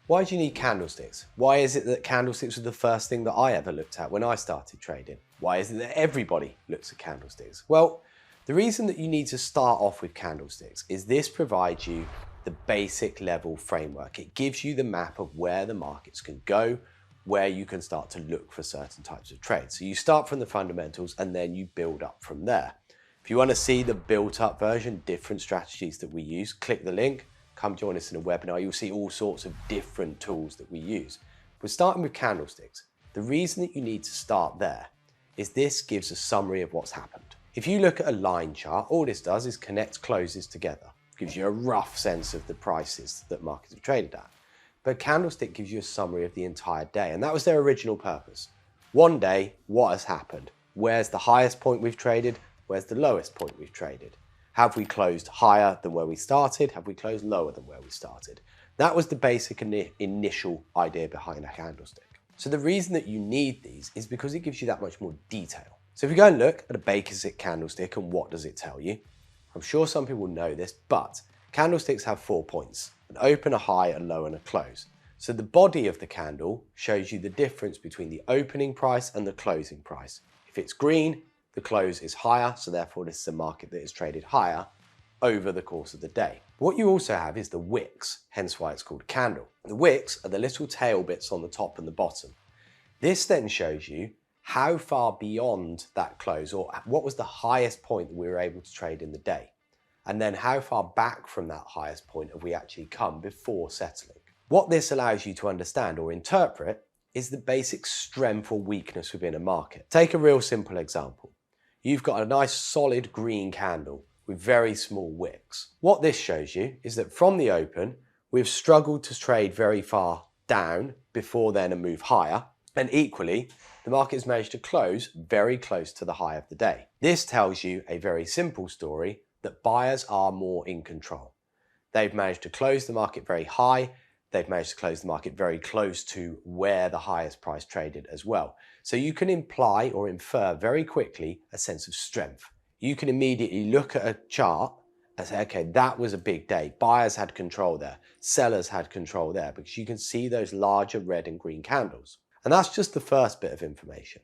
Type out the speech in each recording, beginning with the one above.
Why do you need candlesticks? Why is it that candlesticks were the first thing that I ever looked at when I started trading? Why is it that everybody looks at candlesticks? Well, the reason that you need to start off with candlesticks is this provides you the basic level framework. It gives you the map of where the markets can go, where you can start to look for certain types of trades. So you start from the fundamentals and then you build up from there. If you want to see the built up version, different strategies that we use, click the link. Come join us in a webinar. You'll see all sorts of different tools that we use. We're starting with candlesticks. The reason that you need to start there is this gives a summary of what's happened. If you look at a line chart, all this does is connect closes together. Gives you a rough sense of the prices that markets have traded at. But candlestick gives you a summary of the entire day, and that was their original purpose. One day, what has happened? Where's the highest point we've traded? Where's the lowest point we've traded? Have we closed higher than where we started? Have we closed lower than where we started? That was the basic initial idea behind a candlestick. So the reason that you need these is because it gives you that much more detail. So if we go and look at a basic candlestick and what does it tell you? I'm sure some people know this, but candlesticks have 4 points: an open, a high, a low, and a close. So the body of the candle shows you the difference between the opening price and the closing price. If it's green, the close is higher, so therefore this is a market that is traded higher over the course of the day. What you also have is the wicks, hence why it's called a candle. The wicks are the little tail bits on the top and the bottom. This then shows you how far beyond that close, or what was the highest point that we were able to trade in the day, and then how far back from that highest point have we actually come before settling. What this allows you to understand or interpret is the basic strength or weakness within a market. Take a real simple example. You've got a nice solid green candle with very small wicks. What this shows you is that from the open, we've struggled to trade very far down before then a move higher. And equally, the market has managed to close very close to the high of the day. This tells you a very simple story that buyers are more in control. They've managed to close the market very high. They've managed to close the market very close to where the highest price traded as well. So you can imply or infer very quickly a sense of strength. You can immediately look at a chart and say, okay, that was a big day. Buyers had control there. Sellers had control there, because you can see those larger red and green candles. And that's just the first bit of information.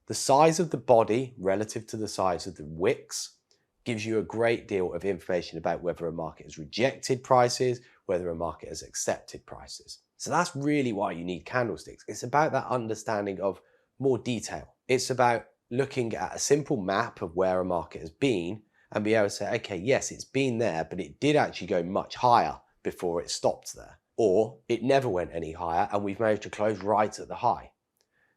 The size of the body relative to the size of the wicks gives you a great deal of information about whether a market has rejected prices, whether a market has accepted prices. So that's really why you need candlesticks. It's about that understanding of more detail. It's about looking at a simple map of where a market has been and be able to say, okay, yes, it's been there, but it did actually go much higher before it stopped there. Or it never went any higher and we've managed to close right at the high.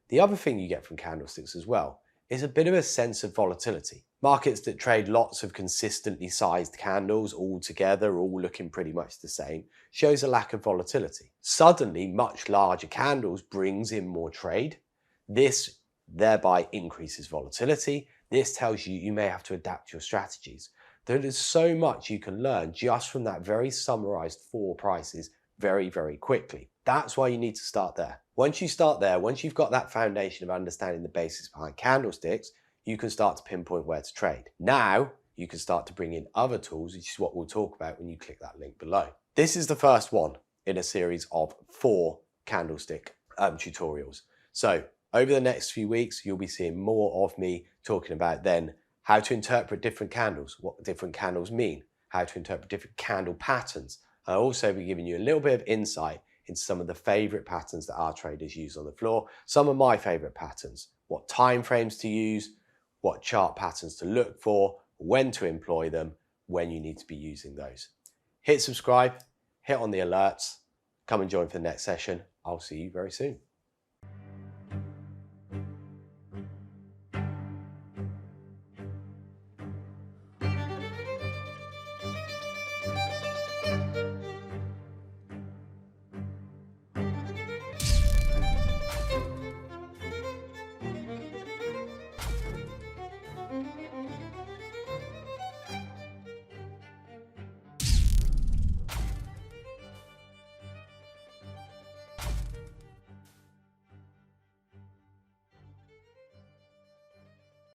The other thing you get from candlesticks as well is a bit of a sense of volatility. Markets that trade lots of consistently sized candles all together, all looking pretty much the same, shows a lack of volatility. Suddenly, much larger candles brings in more trade. This thereby increases volatility. This tells you you may have to adapt your strategies. There is so much you can learn just from that very summarized 4 prices very, very quickly. That's why you need to start there. Once you start there, once you've got that foundation of understanding the basics behind candlesticks, you can start to pinpoint where to trade. Now, you can start to bring in other tools, which is what we'll talk about when you click that link below. This is the first one in a series of 4 candlestick tutorials. So over the next few weeks, you'll be seeing more of me talking about then how to interpret different candles, what different candles mean, how to interpret different candle patterns. I'll also be giving you a little bit of insight into some of the favorite patterns that our traders use on the floor, some of my favorite patterns, what time frames to use, what chart patterns to look for, when to employ them, when you need to be using those. Hit subscribe, hit on the alerts, come and join for the next session. I'll see you very soon.